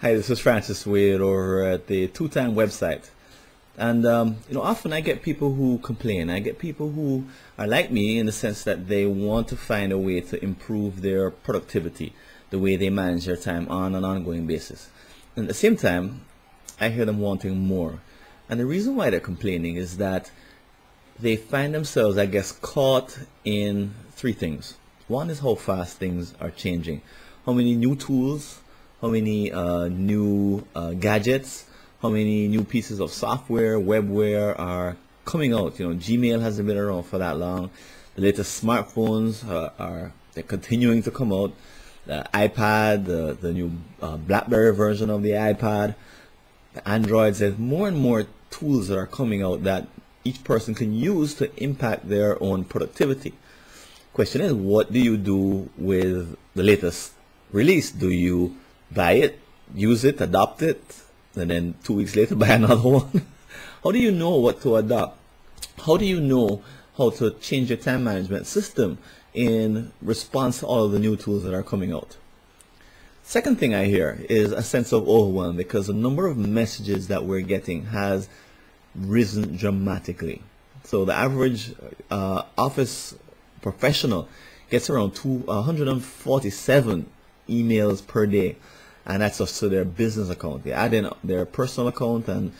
Hi, this is Francis Wade over at the Two Time website. And often I get people who complain. I get people who are like me in the sense that they want to find a way to improve their productivity, the way they manage their time on an ongoing basis. And at the same time, I hear them wanting more. And the reason why they're complaining is that they find themselves, I guess, caught in three things. One is how fast things are changing. How many new tools, how many new gadgets, how many new pieces of software, webware are coming out. Gmail hasn't been around for that long. The latest smartphones they're continuing to come out. The iPad, the new BlackBerry version of the iPad, the Androids. There's more and more tools that are coming out that each person can use to impact their own productivity. Question is, what do you do with the latest release? Do you buy it, use it, adopt it, and then 2 weeks later buy another one? How do you know what to adopt? How do you know how to change your time management system in response to all of the new tools that are coming out? Second thing I hear is a sense of overwhelm because the number of messages that we're getting has risen dramatically. So the average office professional gets around 147 emails per day, and that's just to their business account. They add in their personal account and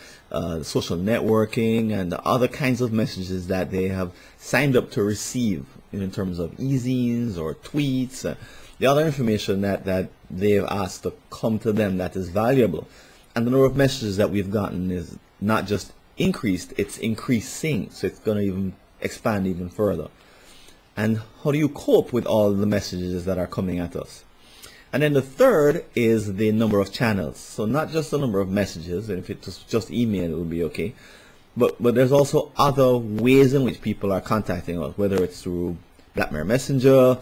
social networking and the other kinds of messages that they have signed up to receive in terms of e-zines or tweets, the other information that they've asked to come to them that is valuable. And the number of messages that we've gotten is not just increased, it's increasing, so it's going to even expand even further. And how do you cope with all the messages that are coming at us? And then the third is the number of channels. So not just the number of messages, and if it was just email, it would be okay. But there's also other ways in which people are contacting us, whether it's through BlackBerry Messenger,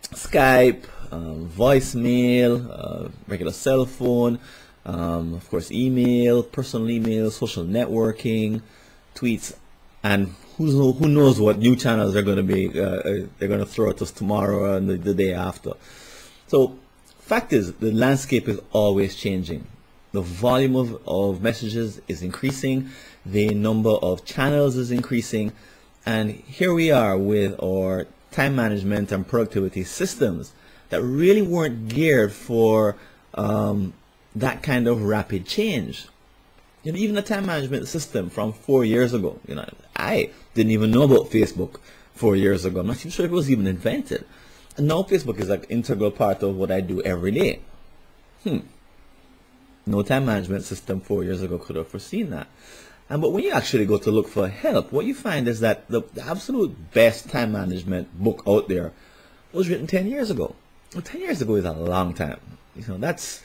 Skype, voicemail, regular cell phone, of course email, personal email, social networking, tweets, and who knows what new channels they're going to be they're going to throw at us tomorrow and the day after. So fact is, the landscape is always changing. The volume of messages is increasing, the number of channels is increasing, and here we are with our time management and productivity systems that really weren't geared for that kind of rapid change. Even the time management system from 4 years ago, I didn't even know about Facebook 4 years ago. I'm not even sure it was even invented. And now Facebook is an integral part of what I do every day. No time management system 4 years ago could have foreseen that. But when you actually go to look for help, what you find is that the absolute best time management book out there was written 10 years ago. Well, 10 years ago is a long time. That's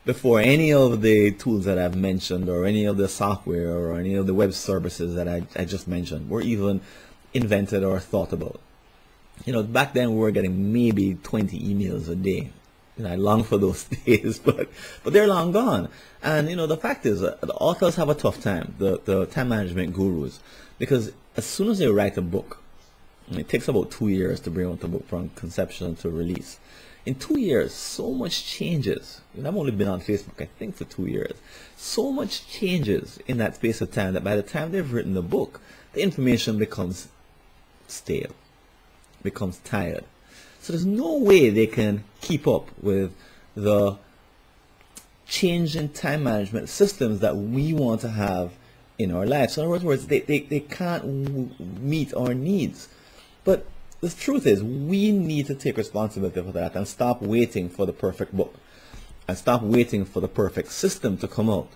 before any of the tools that I've mentioned or any of the software or any of the web services that I just mentioned were even invented or thought about. Back then we were getting maybe 20 emails a day. I long for those days, but they're long gone. And the fact is, the authors have a tough time, the time management gurus, because as soon as they write a book, and it takes about 2 years to bring out a book from conception to release. In 2 years, so much changes. I've only been on Facebook, I think, for 2 years. So much changes in that space of time that by the time they've written the book, the information becomes stale, becomes tired. So there's no way they can keep up with the change in time management systems that we want to have in our lives. So in other words, they can't meet our needs. But the truth is, we need to take responsibility for that and stop waiting for the perfect book and stop waiting for the perfect system to come out.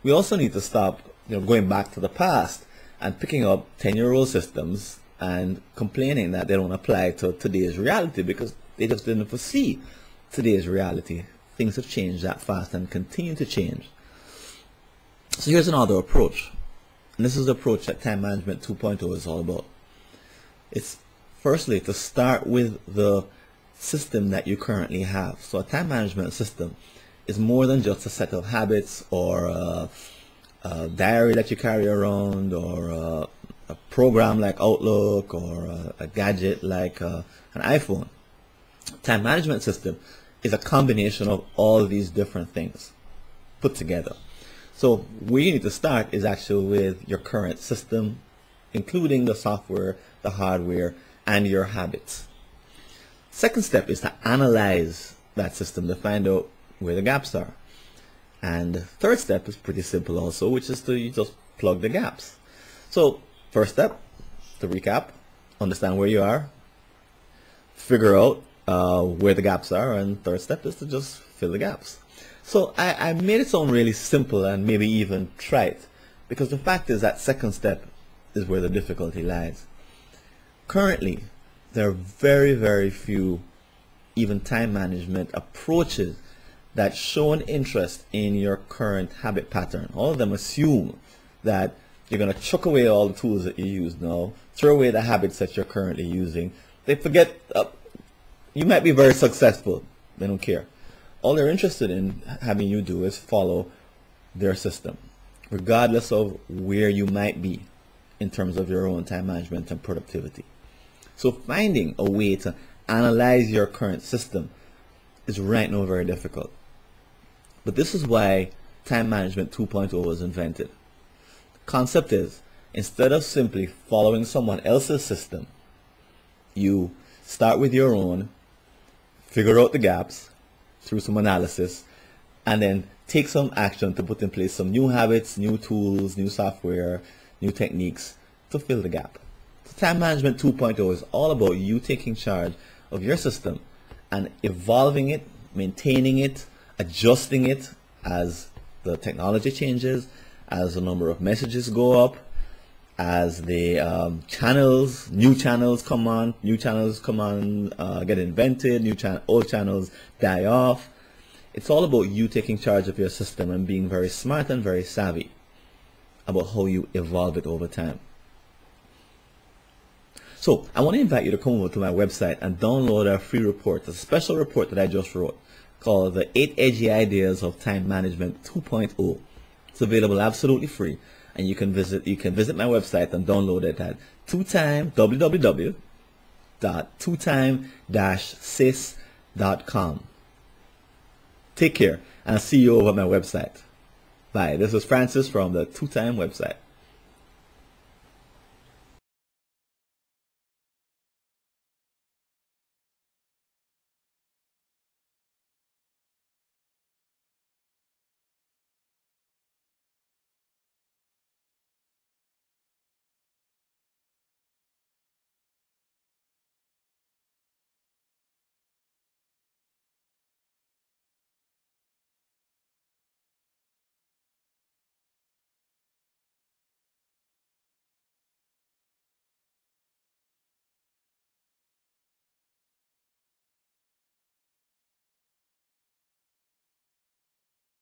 We also need to stop going back to the past and picking up 10-year-old systems and complaining that they don't apply to today's reality because they just didn't foresee today's reality. Things have changed that fast and continue to change. So here's another approach. And this is the approach that Time Management 2.0 is all about. It's firstly to start with the system that you currently have. So a time management system is more than just a set of habits or a diary that you carry around or a program like Outlook or a gadget like an iPhone. Time management system is a combination of all these different things put together. So where you need to start is actually with your current system, including the software, the hardware, and your habits. Second step is to analyze that system to find out where the gaps are. And the third step is pretty simple also, which is to just plug the gaps. So first step, to recap, understand where you are, figure out where the gaps are, and third step is to just fill the gaps. So I made it sound really simple and maybe even trite, because the fact is that second step is where the difficulty lies. Currently, there are very, very few even time management approaches that show an interest in your current habit pattern. All of them assume that you're going to chuck away all the tools that you use now, throw away the habits that you're currently using. They forget you might be very successful. They don't care. All they're interested in having you do is follow their system, regardless of where you might be in terms of your own time management and productivity. So finding a way to analyze your current system is right now very difficult. But this is why Time Management 2.0 was invented. The concept is, instead of simply following someone else's system, you start with your own, figure out the gaps through some analysis, and then take some action to put in place some new habits, new tools, new software, new techniques to fill the gap. So Time Management 2.0 is all about you taking charge of your system and evolving it, maintaining it, adjusting it as the technology changes, as the number of messages go up, as the new channels come on, get invented, old channels die off. It's all about you taking charge of your system and being very smart and very savvy about how you evolve it over time. So I want to invite you to come over to my website and download a free report, a special report that I just wrote called The 8 Edgy Ideas of Time Management 2.0. It's available absolutely free, and you can visit my website and download it at www.twotime-sys.com. Take care, and I'll see you over at my website. Bye. This is Francis from the 2Time website.